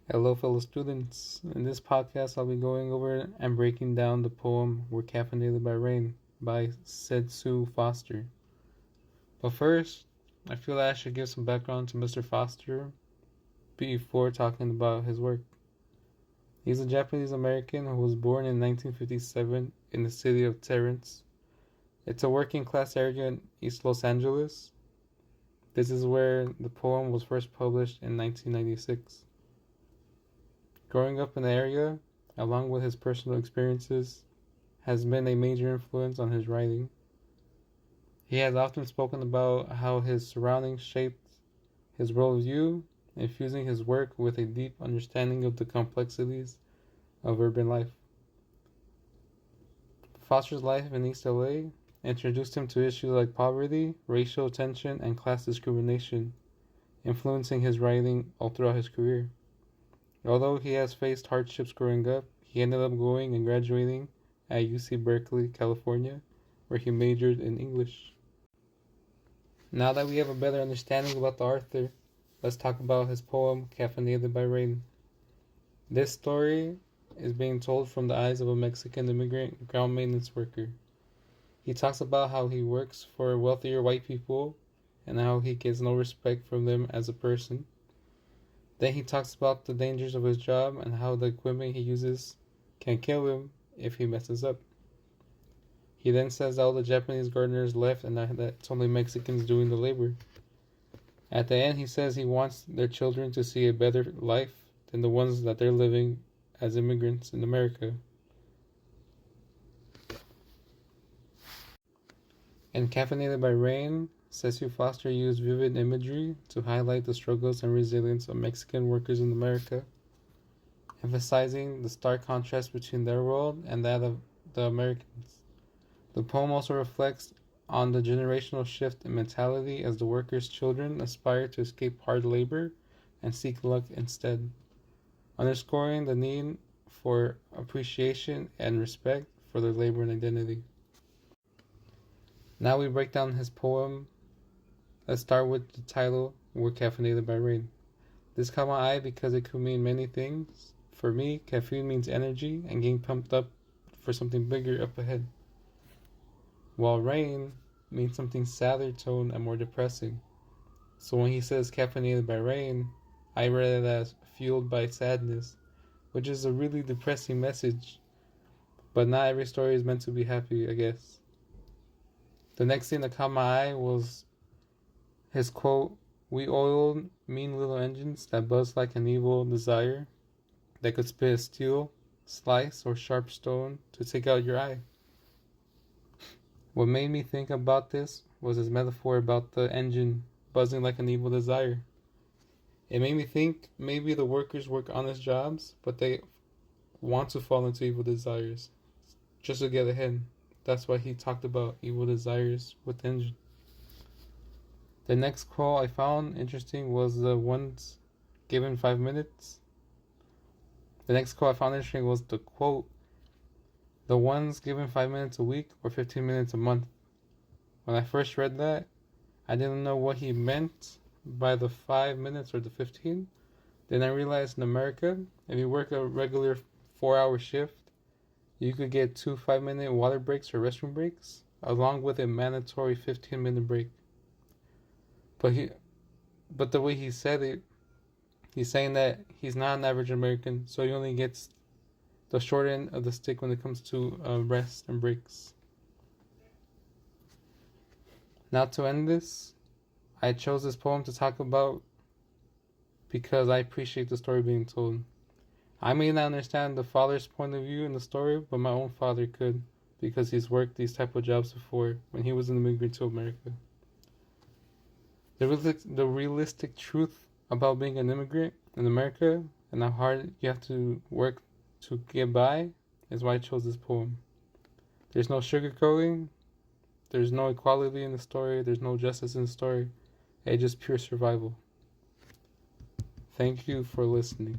Hello, fellow students. In this podcast, I'll be going over and breaking down the poem We're Caffeinated by Rain by Said Sue Foster. But first, I feel that I should give some background to Mr. Foster before talking about his work. He's a Japanese American who was born in 1957 in the city of Terrence. It's a working class area in East Los Angeles. This is where the poem was first published in 1996. Growing up in the area, along with his personal experiences, has been a major influence on his writing. He has often spoken about how his surroundings shaped his worldview, infusing his work with a deep understanding of the complexities of urban life. Foster's life in East LA introduced him to issues like poverty, racial tension, and class discrimination, influencing his writing all throughout his career. Although he has faced hardships growing up, he ended up going and graduating at UC Berkeley, California, where he majored in English. Now that we have a better understanding about the author, let's talk about his poem, Caffeinated by Rain. This story is being told from the eyes of a Mexican immigrant ground maintenance worker. He talks about how he works for wealthier white people and how he gets no respect from them as a person. Then he talks about the dangers of his job and how the equipment he uses can kill him if he messes up. He then says that all the Japanese gardeners left and that it's only Mexicans doing the labor. At the end, he says he wants their children to see a better life than the ones that they're living as immigrants in America. In Caffeinated by Rain, Cecil Foster used vivid imagery to highlight the struggles and resilience of Mexican workers in America, emphasizing the stark contrast between their world and that of the Americans. The poem also reflects on the generational shift in mentality as the workers' children aspire to escape hard labor and seek luck instead, underscoring the need for appreciation and respect for their labor and identity. Now we break down his poem. Let's start with the title, We're Caffeinated by Rain. This caught my eye because it could mean many things. For me, caffeine means energy and getting pumped up for something bigger up ahead, while rain means something sadder tone and more depressing. So when he says caffeinated by rain, I read it as fueled by sadness, which is a really depressing message. But not every story is meant to be happy, I guess. The next thing that caught my eye was his quote, "We oiled mean little engines that buzz like an evil desire that could spit a steel, slice, or sharp stone to take out your eye." What made me think about this was his metaphor about the engine buzzing like an evil desire. It made me think maybe the workers work honest jobs, but they want to fall into evil desires just to get ahead. That's why he talked about evil desires with the engine. The next quote I found interesting was the ones given 5 minutes. The next quote I found interesting was the quote, "The ones given 5 minutes a week or 15 minutes a month." When I first read that, I didn't know what he meant by the 5 minutes or the 15. Then I realized in America, if you work a regular 4-hour shift, you could get 2 5-minute water breaks or restroom breaks, along with a mandatory 15-minute break. But the way he said it, he's saying that he's not an average American, so he only gets the short end of the stick when it comes to rest and breaks. Now to end this, I chose this poem to talk about because I appreciate the story being told. I may not understand the father's point of view in the story, but my own father could, because he's worked these type of jobs before when he was an immigrant to America. The realistic truth about being an immigrant in America and how hard you have to work to get by is why I chose this poem. There's no sugarcoating, there's no equality in the story, there's no justice in the story, it's just pure survival. Thank you for listening.